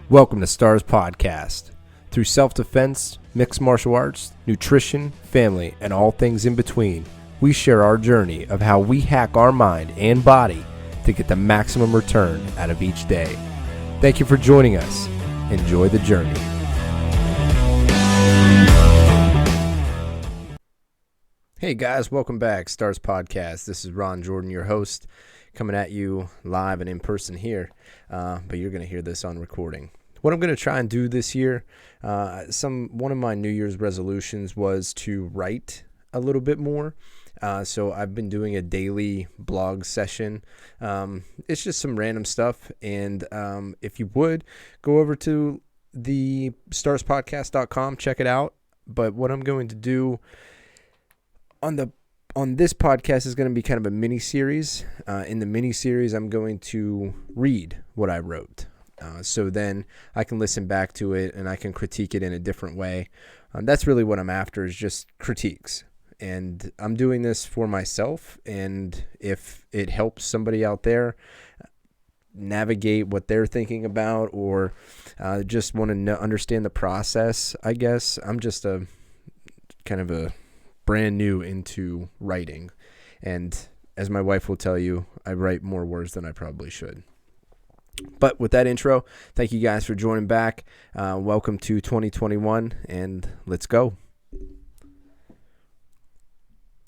Welcome to Stars Podcast. Through self-defense, mixed martial arts, nutrition, family, and all things in between, we share our journey of how we hack our mind and body to get the maximum return out of each day. Thank you for joining us. Enjoy the journey. Hey guys, welcome back. Stars Podcast. This is Ron Jordan, your host, coming at you live and in person here, but you're going to hear this on recording. What I'm going to try and do this year, one of my New Year's resolutions was to write a little bit more. So I've been doing a daily blog session. It's just some random stuff. And if you would, go over to the starspodcast.com, check it out. But what I'm going to do on this podcast is going to be kind of a mini series. In the mini series, I'm going to read what I wrote. So then I can listen back to it and I can critique it in a different way. That's really what I'm after, is just critiques. And I'm doing this for myself. And if it helps somebody out there navigate what they're thinking about, or just want to understand the process, I guess I'm just a kind of a brand new into writing. And as my wife will tell you, I write more words than I probably should. But with that intro, thank you guys for joining back. Welcome to 2021, and let's go.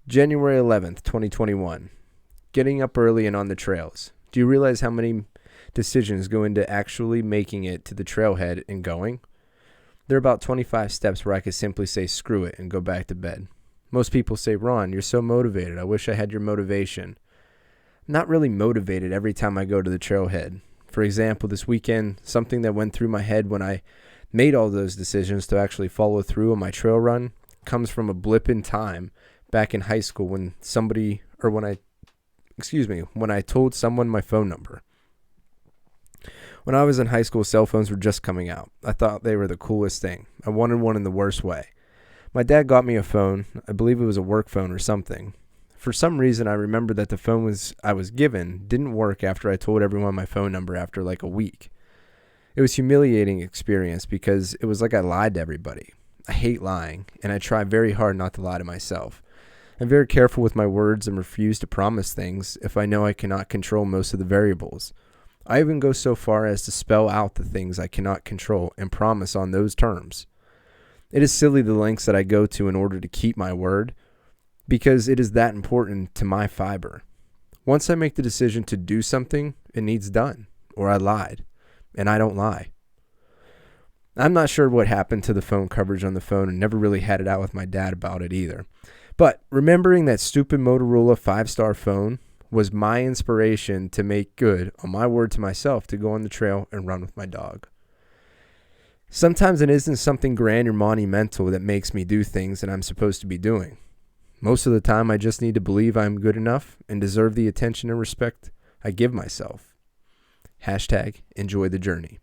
January 11th, 2021. Getting up early and on the trails. Do you realize how many decisions go into actually making it to the trailhead and going? There are about 25 steps where I could simply say screw it and go back to bed. Most people say, Ron, you're so motivated. I wish I had your motivation. I'm not really motivated every time I go to the trailhead. For example, this weekend, something that went through my head when I made all those decisions to actually follow through on my trail run comes from a blip in time back in high school when I told someone my phone number. When I was in high school, cell phones were just coming out. I thought they were the coolest thing. I wanted one in the worst way. My dad got me a phone. I believe it was a work phone or something. For some reason, I remember that the phone I was given didn't work after I told everyone my phone number after like a week. It was a humiliating experience because it was like I lied to everybody. I hate lying, and I try very hard not to lie to myself. I'm very careful with my words and refuse to promise things if I know I cannot control most of the variables. I even go so far as to spell out the things I cannot control and promise on those terms. It is silly the lengths that I go to in order to keep my word, because it is that important to my fiber. Once I make the decision to do something, it needs done, or I lied, and I don't lie. I'm not sure what happened to the phone coverage on the phone, and never really had it out with my dad about it either. But remembering that stupid Motorola 5-star phone was my inspiration to make good on my word to myself to go on the trail and run with my dog. Sometimes it isn't something grand or monumental that makes me do things that I'm supposed to be doing. Most of the time, I just need to believe I'm good enough and deserve the attention and respect I give myself. # enjoy the journey.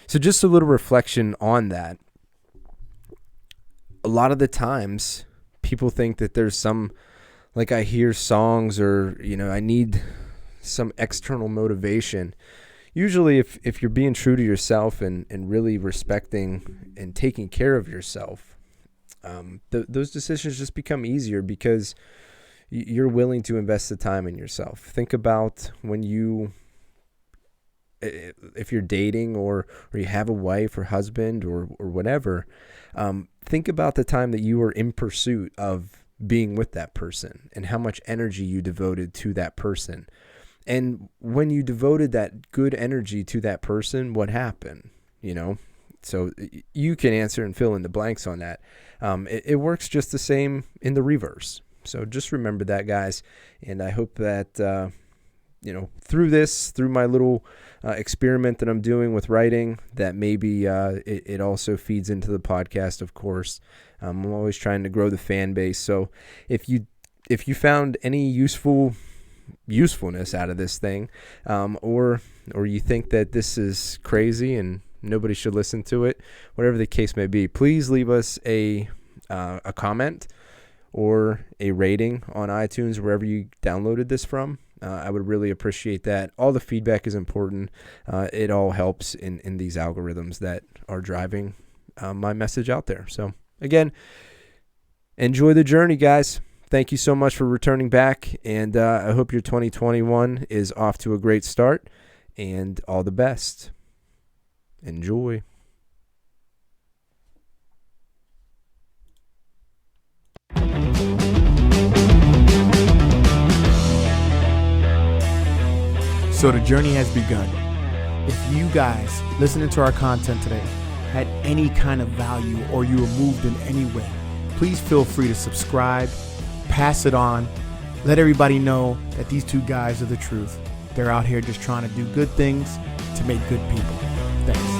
So just a little reflection on that. A lot of the times, people think that there's some, like I hear songs or, I need some external motivation. Usually, if you're being true to yourself and really respecting and taking care of yourself, those decisions just become easier because you're willing to invest the time in yourself. Think about if you're dating or you have a wife or husband or whatever, think about the time that you were in pursuit of being with that person and how much energy you devoted to that person. And when you devoted that good energy to that person, what happened? So you can answer and fill in the blanks on that. It works just the same in the reverse. So just remember that, guys. And I hope that, through my little experiment that I'm doing with writing, that maybe it also feeds into the podcast, of course. I'm always trying to grow the fan base. So if you found any usefulness out of this thing, or you think that this is crazy and nobody should listen to it, whatever the case may be, please leave us a comment or a rating on iTunes, wherever you downloaded this from. I would really appreciate that. All the feedback is important. It all helps in these algorithms that are driving my message out there. So again, enjoy the journey, guys. Thank you so much for returning back, and I hope your 2021 is off to a great start, and all the best. Enjoy. So the journey has begun. If you guys listening to our content today had any kind of value or you were moved in any way, please feel free to subscribe, pass it on, let everybody know that these two guys are the truth. They're out here just trying to do good things to make good people. Thanks.